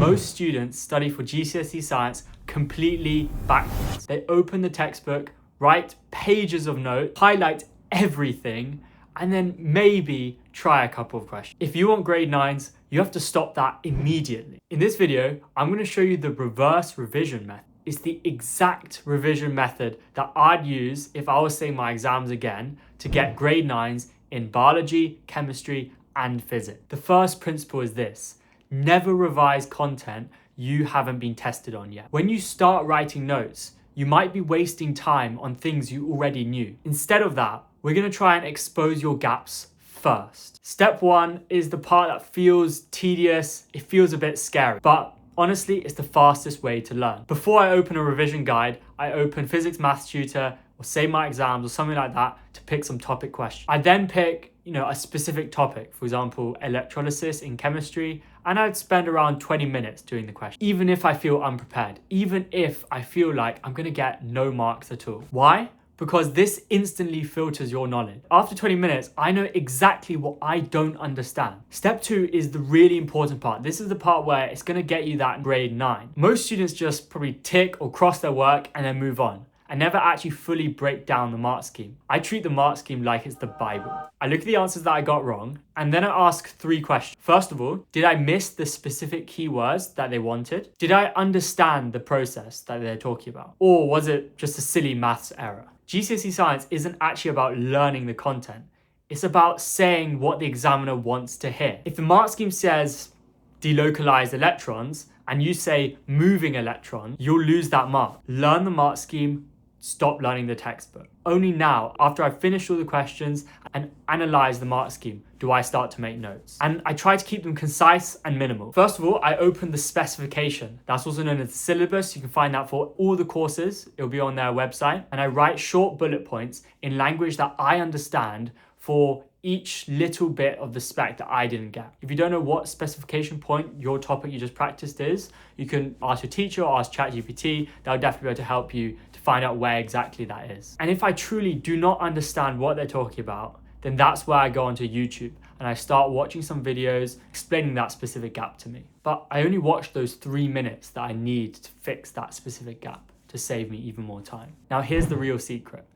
Most students study for GCSE science completely backwards. They open the textbook, write pages of notes, highlight everything, and then maybe try a couple of questions. If you want grade 9s, you have to stop that immediately. In this video, I'm going to show you the reverse revision method. It's the exact revision method that I'd use if I was saying my exams again to get grade 9s in biology, chemistry, and physics. The first principle is this: never revise content you haven't been tested on yet. When you start writing notes, you might be wasting time on things you already knew. Instead of that, we're going to try and expose your gaps first. Step 1 is the part that feels tedious, it feels a bit scary, but honestly, it's the fastest way to learn. Before I open a revision guide, I open Physics Maths Tutor or Save My Exams or something like that to pick some topic questions. I then pick, a specific topic, for example, electrolysis in chemistry, and I'd spend around 20 minutes doing the question, even if I feel unprepared, even if I feel like I'm gonna get no marks at all. Why? Because this instantly filters your knowledge. After 20 minutes, I know exactly what I don't understand. Step 2 is the really important part. This is the part where it's gonna get you that grade 9. Most students just probably tick or cross their work and then move on, and never actually fully break down the mark scheme. I treat the mark scheme like it's the Bible. I look at the answers that I got wrong, and then I ask 3 questions. First of all, did I miss the specific keywords that they wanted? Did I understand the process that they're talking about? Or was it just a silly maths error? GCSE science isn't actually about learning the content. It's about saying what the examiner wants to hear. If the mark scheme says delocalized electrons, and you say moving electron, you'll lose that mark. Learn the mark scheme, stop learning the textbook. Only now, after I've finished all the questions and analyzed the mark scheme, do I start to make notes. And I try to keep them concise and minimal. First of all, I open the specification. That's also known as the syllabus. You can find that for all the courses. It'll be on their website. And I write short bullet points in language that I understand for each little bit of the spec that I didn't get. If you don't know what specification point your topic you just practiced is, you can ask your teacher or ask ChatGPT. They'll definitely be able to help you to find out where exactly that is. And if I truly do not understand what they're talking about, then that's where I go onto YouTube and I start watching some videos explaining that specific gap to me. But I only watch those 3 minutes that I need to fix that specific gap to save me even more time. Now here's the real secret.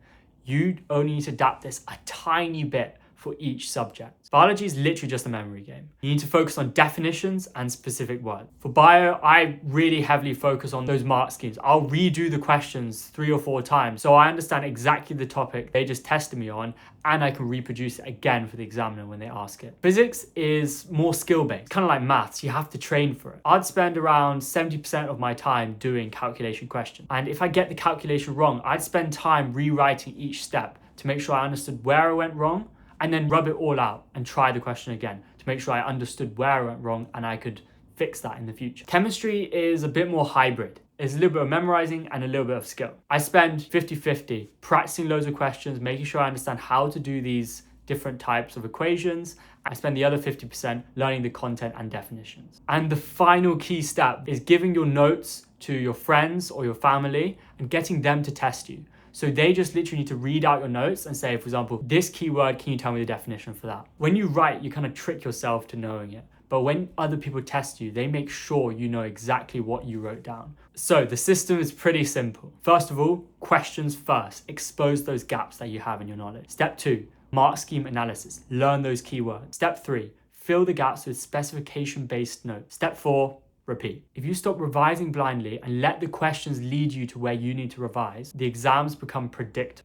You only need to adapt this a tiny bit for each subject. Biology is literally just a memory game. You need to focus on definitions and specific words. For bio, I really heavily focus on those mark schemes. I'll redo the questions 3 or 4 times so I understand exactly the topic they just tested me on, and I can reproduce it again for the examiner when they ask it. Physics is more skill-based, kind of like maths. You have to train for it. I'd spend around 70% of my time doing calculation questions. And if I get the calculation wrong, I'd spend time rewriting each step to make sure I understood where I went wrong, and then rub it all out and try the question again to make sure I understood where I went wrong and I could fix that in the future. Chemistry is a bit more hybrid. It's a little bit of memorizing and a little bit of skill. I spend 50-50 practicing loads of questions, making sure I understand how to do these different types of equations. I spend the other 50% learning the content and definitions. And the final key step is giving your notes to your friends or your family and getting them to test you. So they just literally need to read out your notes and say, for example, this keyword, can you tell me the definition for that? When you write, you kind of trick yourself to knowing it. But when other people test you, they make sure you know exactly what you wrote down. So the system is pretty simple. First of all, questions first. Expose those gaps that you have in your knowledge. Step 2, mark scheme analysis. Learn those keywords. Step 3, fill the gaps with specification-based notes. Step 4, repeat. If you stop revising blindly and let the questions lead you to where you need to revise, the exams become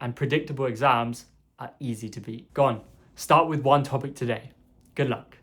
and predictable exams are easy to beat. Go on, start with one topic today. Good luck.